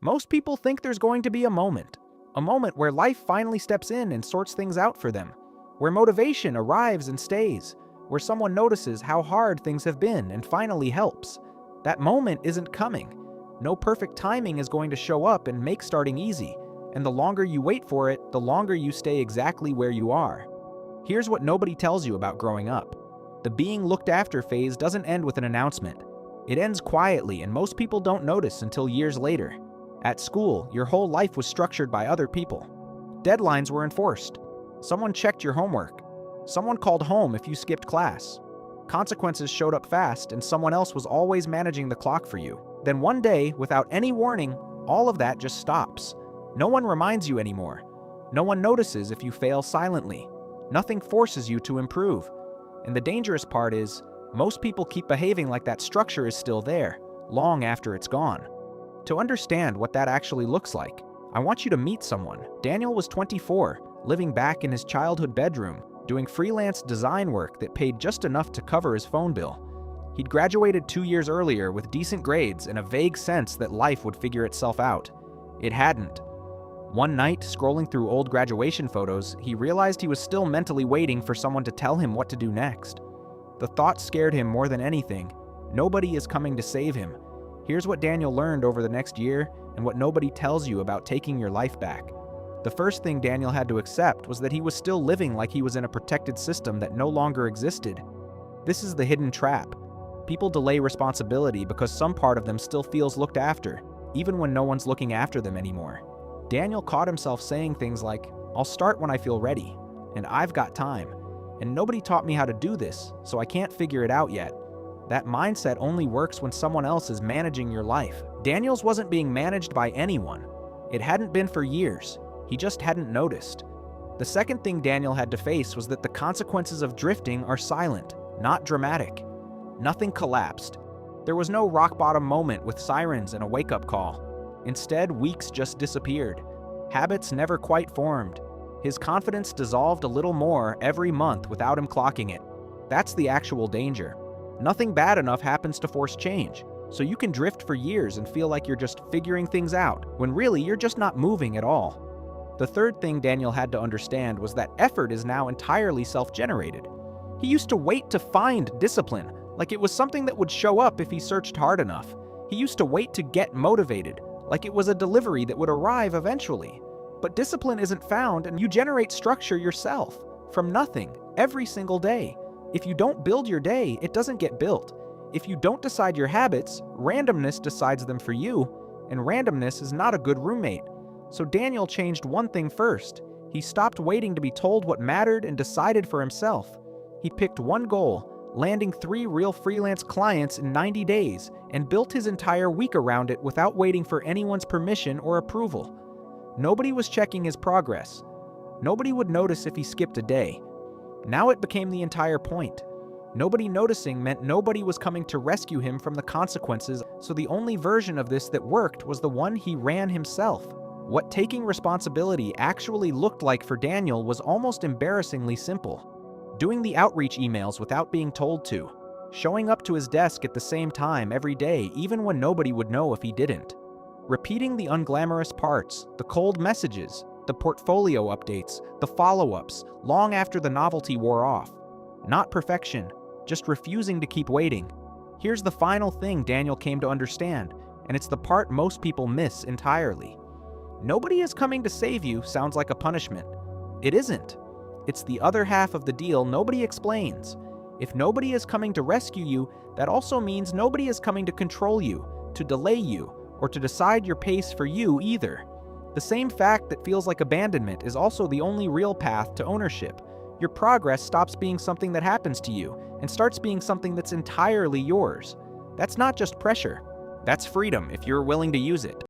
Most people think there's going to be a moment where life finally steps in and sorts things out for them, where motivation arrives and stays, where someone notices how hard things have been and finally helps. That moment isn't coming. No perfect timing is going to show up and make starting easy, and the longer you wait for it, the longer you stay exactly where you are. Here's what nobody tells you about growing up. The being looked after phase doesn't end with an announcement. It ends quietly, and most people don't notice until years later. At school, your whole life was structured by other people. Deadlines were enforced. Someone checked your homework. Someone called home if you skipped class. Consequences showed up fast, and someone else was always managing the clock for you. Then one day, without any warning, all of that just stops. No one reminds you anymore. No one notices if you fail silently. Nothing forces you to improve. And the dangerous part is, most people keep behaving like that structure is still there, long after it's gone. To understand what that actually looks like, I want you to meet someone. Daniel was 24, living back in his childhood bedroom, doing freelance design work that paid just enough to cover his phone bill. He'd graduated 2 years earlier with decent grades and a vague sense that life would figure itself out. It hadn't. One night, scrolling through old graduation photos, he realized he was still mentally waiting for someone to tell him what to do next. The thought scared him more than anything. Nobody is coming to save him. Here's what Daniel learned over the next year and what nobody tells you about taking your life back. The first thing Daniel had to accept was that he was still living like he was in a protected system that no longer existed. This is the hidden trap. People delay responsibility because some part of them still feels looked after, even when no one's looking after them anymore. Daniel caught himself saying things like, "I'll start when I feel ready," and "I've got time," and "nobody taught me how to do this, so I can't figure it out yet." That mindset only works when someone else is managing your life. Daniel's wasn't being managed by anyone. It hadn't been for years. He just hadn't noticed. The second thing Daniel had to face was that the consequences of drifting are silent, not dramatic. Nothing collapsed. There was no rock-bottom moment with sirens and a wake-up call. Instead, weeks just disappeared. Habits never quite formed. His confidence dissolved a little more every month without him clocking it. That's the actual danger. Nothing bad enough happens to force change, so you can drift for years and feel like you're just figuring things out, when really you're just not moving at all. The third thing Daniel had to understand was that effort is now entirely self-generated. He used to wait to find discipline, like it was something that would show up if he searched hard enough. He used to wait to get motivated, like it was a delivery that would arrive eventually. But discipline isn't found, and you generate structure yourself, from nothing, every single day. If you don't build your day, it doesn't get built. If you don't decide your habits, randomness decides them for you, and randomness is not a good roommate. So Daniel changed one thing first. He stopped waiting to be told what mattered and decided for himself. He picked one goal, landing 3 real freelance clients in 90 days, and built his entire week around it without waiting for anyone's permission or approval. Nobody was checking his progress. Nobody would notice if he skipped a day. Now it became the entire point. Nobody noticing meant nobody was coming to rescue him from the consequences, so the only version of this that worked was the one he ran himself. What taking responsibility actually looked like for Daniel was almost embarrassingly simple. Doing the outreach emails without being told to. Showing up to his desk at the same time every day, even when nobody would know if he didn't. Repeating the unglamorous parts, the cold messages, the portfolio updates, the follow-ups, long after the novelty wore off. Not perfection, just refusing to keep waiting. Here's the final thing Daniel came to understand, and it's the part most people miss entirely. Nobody is coming to save you sounds like a punishment. It isn't. It's the other half of the deal nobody explains. If nobody is coming to rescue you, that also means nobody is coming to control you, to delay you, or to decide your pace for you either. The same fact that feels like abandonment is also the only real path to ownership. Your progress stops being something that happens to you and starts being something that's entirely yours. That's not just pressure. That's freedom if you're willing to use it.